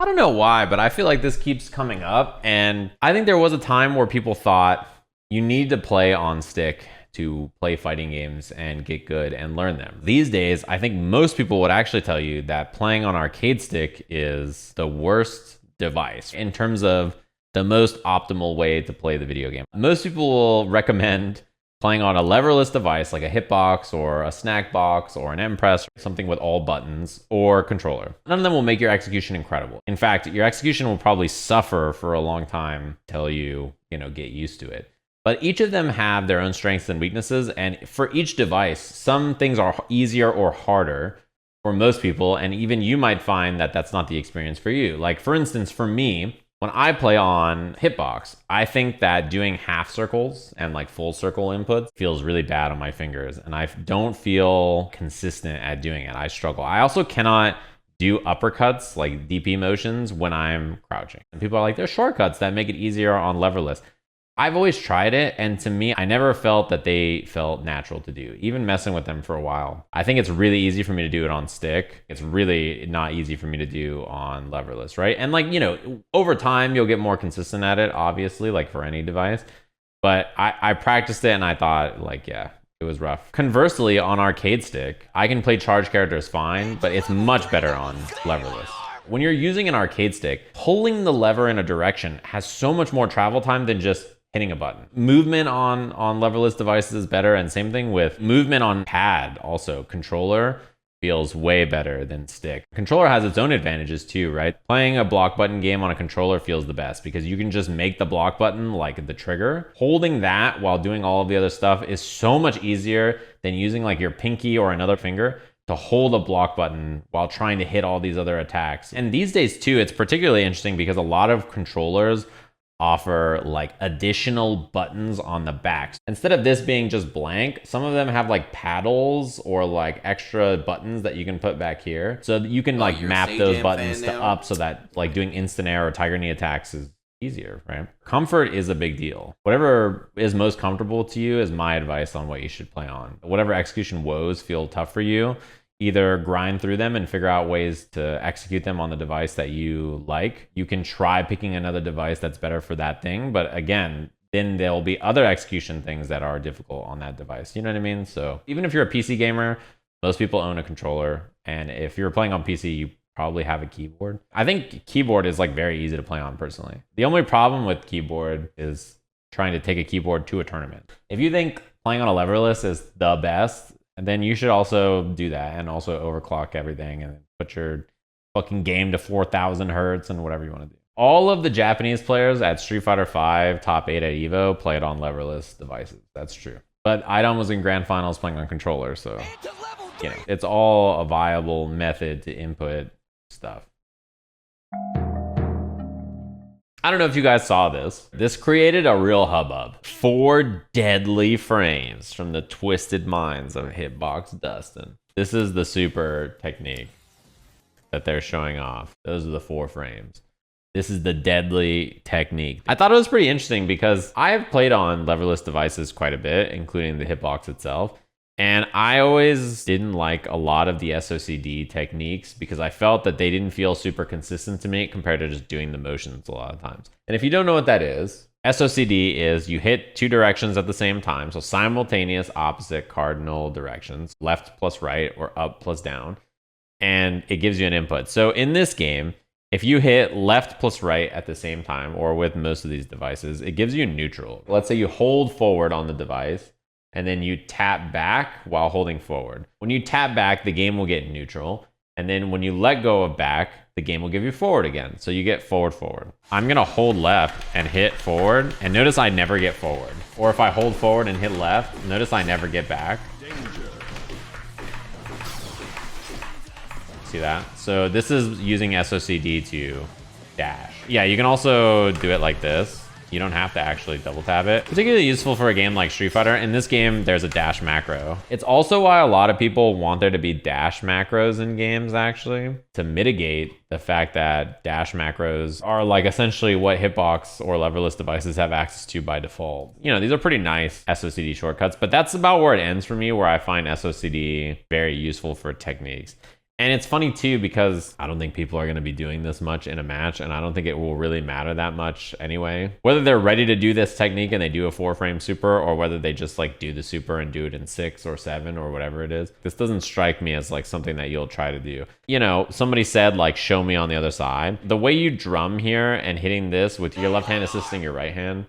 I don't know why, but I feel like this keeps coming up. And I think there was a time where people thought you need to play on stick to play fighting games and get good and learn them. These days, I think most people would actually tell you that playing on arcade stick is the worst device in terms of the most optimal way to play the video game. Most people will recommend playing on a leverless device like a hitbox or a snack box or an M-Press, something with all buttons, or controller. None of them will make your execution incredible. In fact, your execution will probably suffer for a long time till you get used to it. But each of them have their own strengths and weaknesses, and for each device, some things are easier or harder for most people, and even you might find that that's not the experience for you. Like for instance, for me, when I play on Hitbox, I think that doing half circles and like full circle inputs feels really bad on my fingers, and I don't feel consistent at doing it. I struggle. I also cannot do uppercuts, like DP motions, when I'm crouching. And people are like, there's shortcuts that make it easier on leverless. I've always tried it, and to me, I never felt that they felt natural to do, even messing with them for a while. I think it's really easy for me to do it on stick. It's really not easy for me to do on leverless, right? And like, over time, you'll get more consistent at it, obviously, like for any device. But I practiced it and I thought, like, yeah, it was rough. Conversely, on arcade stick, I can play charge characters fine, but it's much better on leverless. When you're using an arcade stick, pulling the lever in a direction has so much more travel time than just hitting a button. Movement on leverless devices is better, and same thing with movement on pad also. Controller feels way better than stick. Controller has its own advantages too, right? Playing a block button game on a controller feels the best because you can just make the block button like the trigger. Holding that while doing all of the other stuff is so much easier than using like your pinky or another finger to hold a block button while trying to hit all these other attacks. And these days too, it's particularly interesting because a lot of controllers offer like additional buttons on the back. Instead of this being just blank, some of them have like paddles or like extra buttons that you can put back here. So that you can like map those buttons to up so that like doing instant air or tiger knee attacks is easier, right? Comfort is a big deal. Whatever is most comfortable to you is my advice on what you should play on. Whatever execution woes feel tough for you, either grind through them and figure out ways to execute them on the device that you like. You can try picking another device that's better for that thing, but again, then there'll be other execution things that are difficult on that device. You know what I mean? So even if you're a PC gamer, most people own a controller, and if you're playing on PC, you probably have a keyboard. I think keyboard is like very easy to play on personally. The only problem with keyboard is trying to take a keyboard to a tournament. If you think playing on a leverless is the best, and then you should also do that and also overclock everything and put your fucking game to 4,000 hertz and whatever you want to do. All of the Japanese players at Street Fighter V top 8 at EVO played on leverless devices. That's true. But Idom was in grand finals playing on controller, so it's all a viable method to input stuff. I don't know if you guys saw this. This created a real hubbub. 4 deadly frames from the twisted minds of Hitbox Dustin. This is the super technique that they're showing off. Those are the 4 frames. This is the deadly technique. I thought it was pretty interesting because I've played on leverless devices quite a bit, including the Hitbox itself. And I always didn't like a lot of the SOCD techniques because I felt that they didn't feel super consistent to me compared to just doing the motions a lot of times. And if you don't know what that is, SOCD is you hit 2 directions at the same time. So simultaneous opposite cardinal directions, left plus right or up plus down. And it gives you an input. So in this game, if you hit left plus right at the same time, or with most of these devices, it gives you neutral. Let's say you hold forward on the device, and then you tap back while holding forward. When you tap back, the game will get neutral. And then when you let go of back, the game will give you forward again. So you get forward, forward. I'm gonna hold left and hit forward, and notice I never get forward. Or if I hold forward and hit left, notice I never get back. See that? So this is using SOCD to dash. Yeah, you can also do it like this. You don't have to actually double tap it. Particularly useful for a game like Street Fighter. In this game, there's a dash macro. It's also why a lot of people want there to be dash macros in games, actually, to mitigate the fact that dash macros are like essentially what Hitbox or leverless devices have access to by default. These are pretty nice SOCD shortcuts, but that's about where it ends for me, where I find SOCD very useful for techniques. And it's funny too, because I don't think people are going to be doing this much in a match, and I don't think it will really matter that much anyway. Whether they're ready to do this technique and they do a 4-frame super, or whether they just like do the super and do it in 6 or 7 or whatever it is. This doesn't strike me as like something that you'll try to do. You know, somebody said like, show me on the other side. The way you drum here and hitting this with your left hand assisting your right hand,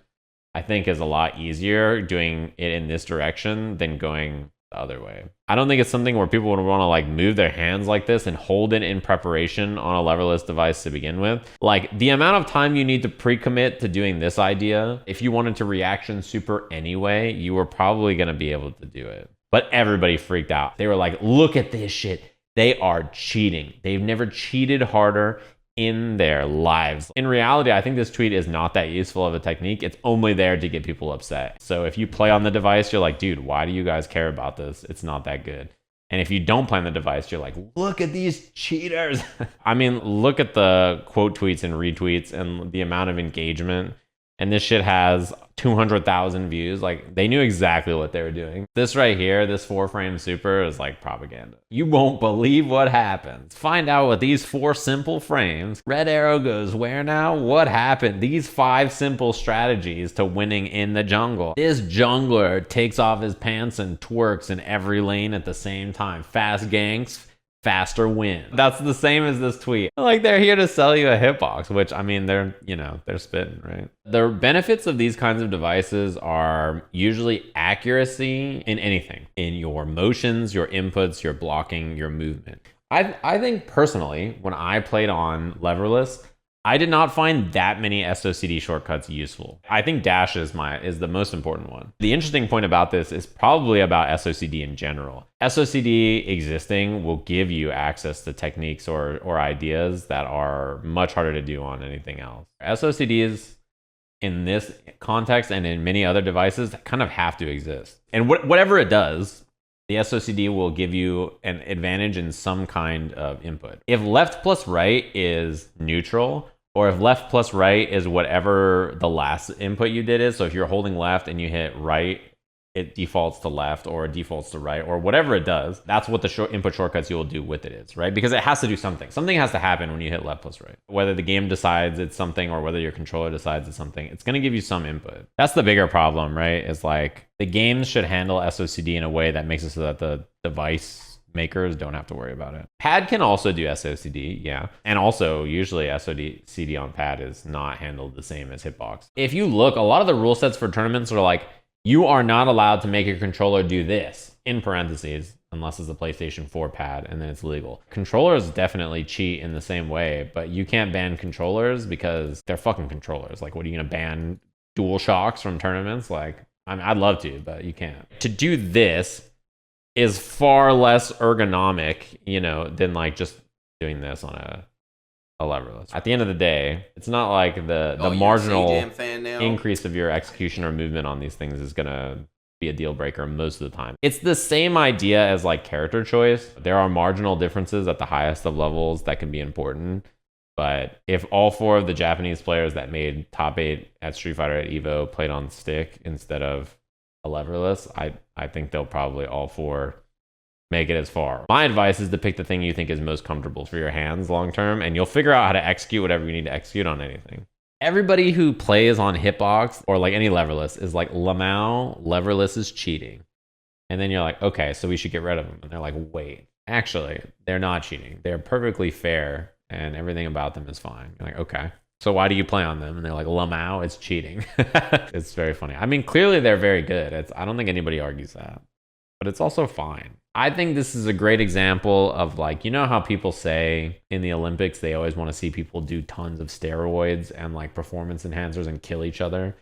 I think is a lot easier doing it in this direction than going the other way. I don't think it's something where people would want to like move their hands like this and hold it in preparation on a leverless device to begin with. Like the amount of time you need to pre-commit to doing this idea, if you wanted to reaction super anyway, you were probably going to be able to do it. But everybody freaked out. They were like, look at this shit. They are cheating. They've never cheated harder in their lives. In reality, I think this tweet is not that useful of a technique. It's only there to get people upset. So if you play on the device, you're like, dude, why do you guys care about this? It's not that good. And if you don't play on the device, you're like, look at these cheaters. I mean, look at the quote tweets and retweets and the amount of engagement. And this shit has 200,000 views. Like, they knew exactly what they were doing. This right here, this 4-frame super is like propaganda. You won't believe what happens. Find out with these 4 simple frames. Red arrow goes where now? What happened? These 5 simple strategies to winning in the jungle. This jungler takes off his pants and twerks in every lane at the same time. Fast ganks, faster win. That's the same as this tweet. Like, they're here to sell you a hitbox, which, I mean, they're spitting, right? The benefits of these kinds of devices are usually accuracy in anything, in your motions, your inputs, your blocking, your movement. I think personally, when I played on leverless, I did not find that many SOCD shortcuts useful. I think dash is the most important one. The interesting point about this is probably about SOCD in general. SOCD existing will give you access to techniques or ideas that are much harder to do on anything else. SOCDs in this context and in many other devices kind of have to exist. And whatever it does, the SOCD will give you an advantage in some kind of input. If left plus right is neutral, or if left plus right is whatever the last input you did is, so if you're holding left and you hit right, it defaults to left or it defaults to right or whatever it does, that's what the input shortcuts you will do with it is, right? Because it has to do something. Something has to happen when you hit left plus right. Whether the game decides it's something or whether your controller decides it's something, it's going to give you some input. That's the bigger problem, right? Is like the games should handle SOCD in a way that makes it so that the device makers don't have to worry about it. Pad can also do SOCD, yeah. And also, usually SOCD on pad is not handled the same as hitbox. If you look, a lot of the rule sets for tournaments are like, you are not allowed to make your controller do this, in parentheses, unless it's a PlayStation 4 pad, and then it's legal. Controllers definitely cheat in the same way, but you can't ban controllers because they're fucking controllers. Like, what are you gonna ban DualShocks from tournaments? Like, I mean, I'd love to, but you can't. To do this is far less ergonomic, than like just doing this on a leverless. At the end of the day, it's not like the marginal increase of your execution or movement on these things is gonna be a deal breaker most of the time. It's the same idea as like character choice. There are marginal differences at the highest of levels that can be important. But if all 4 of the Japanese players that made top 8 at Street Fighter at EVO played on stick instead of a leverless, I think they'll probably all 4 make it as far. My advice is to pick the thing you think is most comfortable for your hands long term, and you'll figure out how to execute whatever you need to execute on anything. Everybody who plays on hitbox or like any leverless is like, Lamau, leverless is cheating. And then you're like, okay, so we should get rid of them. And they're like, wait, actually, they're not cheating. They're perfectly fair and everything about them is fine. You're like, okay, so why do you play on them? And they're like, Lamau, it's cheating. It's very funny. I mean, clearly they're very good. I don't think anybody argues that, but it's also fine. I think this is a great example of like, how people say in the Olympics, they always want to see people do tons of steroids and like performance enhancers and kill each other.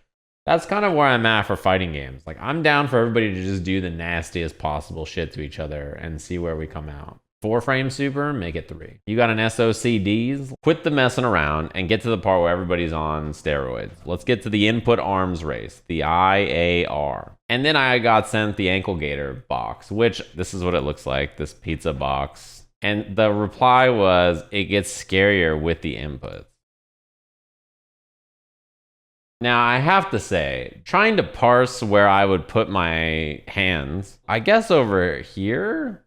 That's kind of where I'm at for fighting games. Like, I'm down for everybody to just do the nastiest possible shit to each other and see where we come out. 4-frame super, make it 3. You got an SOCDs? Quit the messing around and get to the part where everybody's on steroids. Let's get to the input arms race, the IAR. And then I got sent the ankle gator box, which this is what it looks like, this pizza box. And the reply was, it gets scarier with the inputs. Now, I have to say, trying to parse where I would put my hands, I guess over here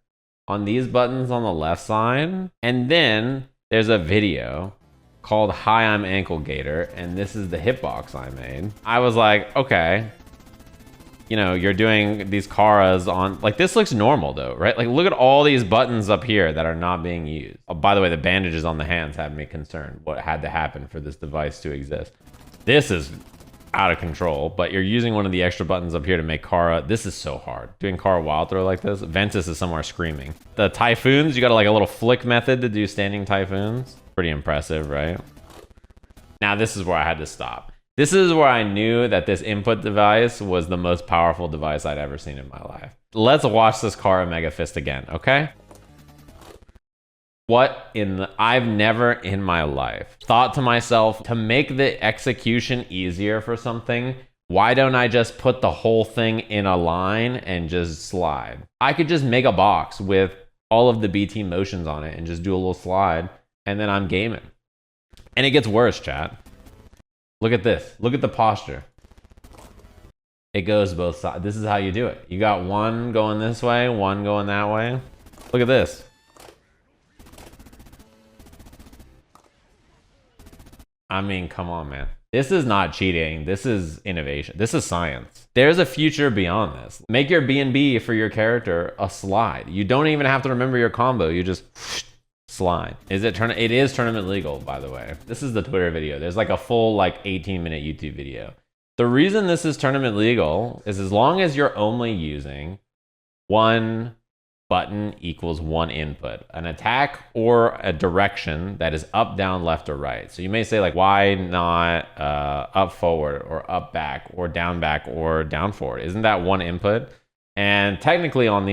on these buttons on the left side. And then there's a video called Hi, I'm Ankle Gator, and this is the hitbox I made. I was like, okay, you know, you're doing these Karas on, like, this looks normal though, right? Like, look at all these buttons up here that are not being used. Oh, by the way, the bandages on the hands had me concerned. What had to happen for this device to exist? This is out of control, but you're using one of the extra buttons up here to make Kara. This is so hard. Doing Kara wild throw like this. Ventus is somewhere screaming. The typhoons, you got like a little flick method to do standing typhoons. Pretty impressive, right? Now this is where I had to stop. This is where I knew that this input device was the most powerful device I'd ever seen in my life. Let's watch this Kara Mega Fist again, okay? What in the, I've never in my life thought to myself, to make the execution easier for something, why don't I just put the whole thing in a line and just slide? I could just make a box with all of the BT motions on it and just do a little slide, and then I'm gaming. And it gets worse, chat. Look at this. Look at the posture. It goes both sides. This is how you do it. You got one going this way, one going that way. Look at this. I mean, come on, man. This is not cheating. This is innovation. This is science. There's a future beyond this. Make your B&B for your character a slide. You don't even have to remember your combo. You just slide. It is tournament legal, by the way. This is the Twitter video. There's like a full 18-minute YouTube video. The reason this is tournament legal is as long as you're only using one button equals one input, an attack or a direction that is up, down, left, or right. So you may say like, why not up forward or up back or down back or down forward? Isn't that one input? And technically on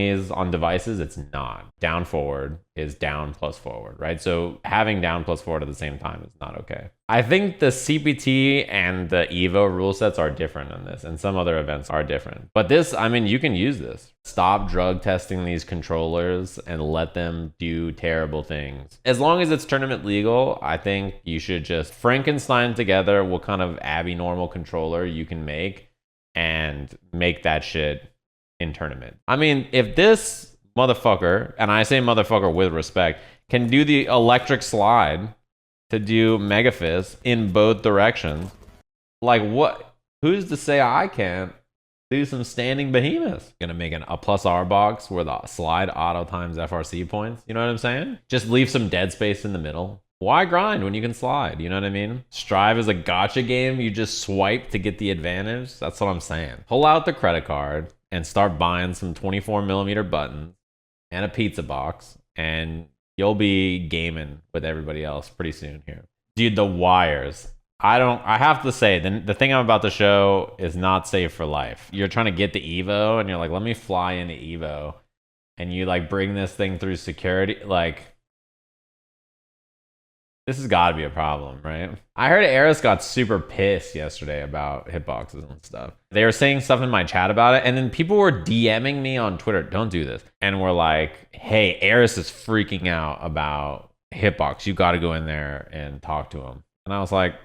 devices, it's not. Down forward is down plus forward, right? So having down plus forward at the same time is not okay. I think the CPT and the EVO rule sets are different on this, and some other events are different. But this, I mean, you can use this. Stop drug testing these controllers and let them do terrible things. As long as it's tournament legal, I think you should just Frankenstein together what kind of abnormal controller you can make and make that shit in tournament. I mean, if this motherfucker, and I say motherfucker with respect, can do the electric slide to do Mega Fist in both directions, like what? Who's to say I can't do some standing behemoths? Gonna make a plus R box where the slide auto times FRC points. You know what I'm saying? Just leave some dead space in the middle. Why grind when you can slide? You know what I mean? Strive is a gotcha game. You just swipe to get the advantage. That's what I'm saying. Pull out the credit card and start buying some 24mm buttons and a pizza box, and you'll be gaming with everybody else pretty soon here. Dude, the wires. I have to say, the thing I'm about to show is not safe for life. You're trying to get the Evo, and you're like, let me fly into Evo. And you bring this thing through security. This has got to be a problem, right? I heard Eris got super pissed yesterday about hitboxes and stuff. They were saying stuff in my chat about it, and then people were DMing me on Twitter, don't do this. And we're like, hey, Eris is freaking out about hitbox. You got to go in there and talk to him. And I was like,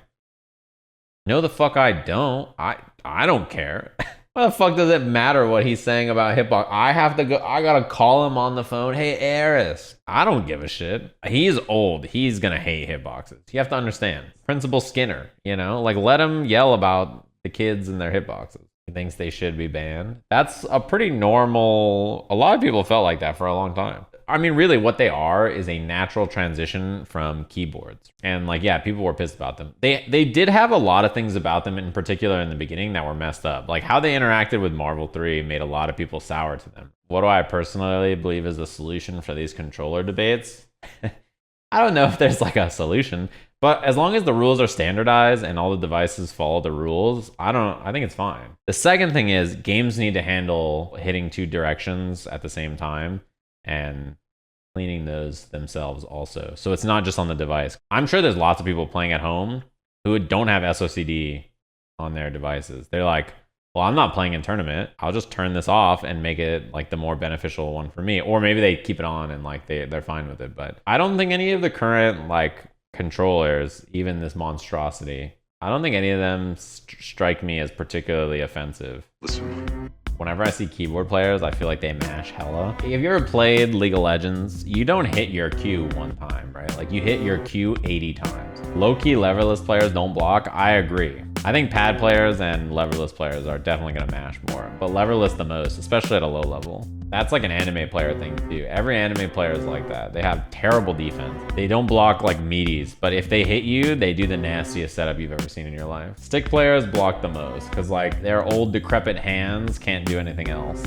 no, the fuck I don't. I don't care. What the fuck does it matter what he's saying about hitbox? I gotta call him on the phone. Hey, Eris. I don't give a shit. He's old. He's gonna hate hitboxes. You have to understand. Principal Skinner, let him yell about the kids and their hitboxes. He thinks they should be banned. That's a pretty normal, a lot of people felt like that for a long time. I mean, really what they are is a natural transition from keyboards. And yeah, people were pissed about them. They did have a lot of things about them in particular in the beginning that were messed up. Like how they interacted with Marvel 3 made a lot of people sour to them. What do I personally believe is the solution for these controller debates? I don't know if there's a solution, but as long as the rules are standardized and all the devices follow the rules, I think it's fine. The second thing is games need to handle hitting two directions at the same time and cleaning those themselves also. So it's not just on the device. I'm sure there's lots of people playing at home who don't have SOCD on their devices. They're like, well, I'm not playing in tournament. I'll just turn this off and make it the more beneficial one for me. Or maybe they keep it on and they're fine with it. But I don't think any of the current controllers, even this monstrosity, I don't think any of them strike me as particularly offensive. Listen. whenever I see keyboard players, I feel like they mash hella. If you ever played League of Legends, you don't hit your Q one time, right? Like you hit your Q 80 times. Low-key leverless players don't block, I agree. I think pad players and leverless players are definitely gonna mash more, but leverless the most, especially at a low level. That's like an anime player thing too. Every anime player is like that. They have terrible defense. They don't block like meaties, but if they hit you, they do the nastiest setup you've ever seen in your life. Stick players block the most because like their old decrepit hands can't do anything else.